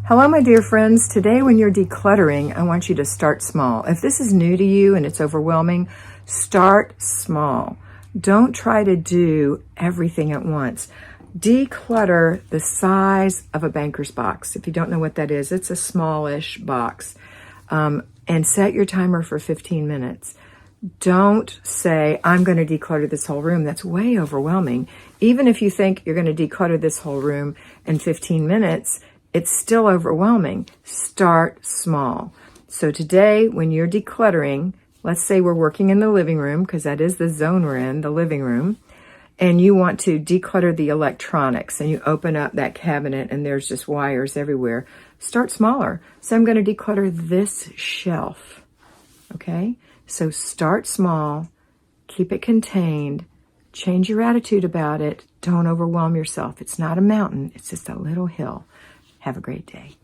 Hello, my dear friends. Today, when you're decluttering, I want you to start small. If this is new to you and it's overwhelming, start small. Don't try to do everything at once. Declutter the size of a banker's box. If you don't know what that is, it's a smallish box. And set your timer for 15 minutes. Don't say, I'm going to declutter this whole room. That's way overwhelming. Even if you think you're going to declutter this whole room in 15 minutes, it's still overwhelming. Start small. So today, when you're decluttering, let's say we're working in the living room, because that is the zone we're in, the living room, and you want to declutter the electronics, and you open up that cabinet and there's just wires everywhere. Start smaller. So I'm going to declutter this shelf. Okay? So start small, keep it contained, change your attitude about it. Don't overwhelm yourself. It's not a mountain, it's just a little hill. Have a great day.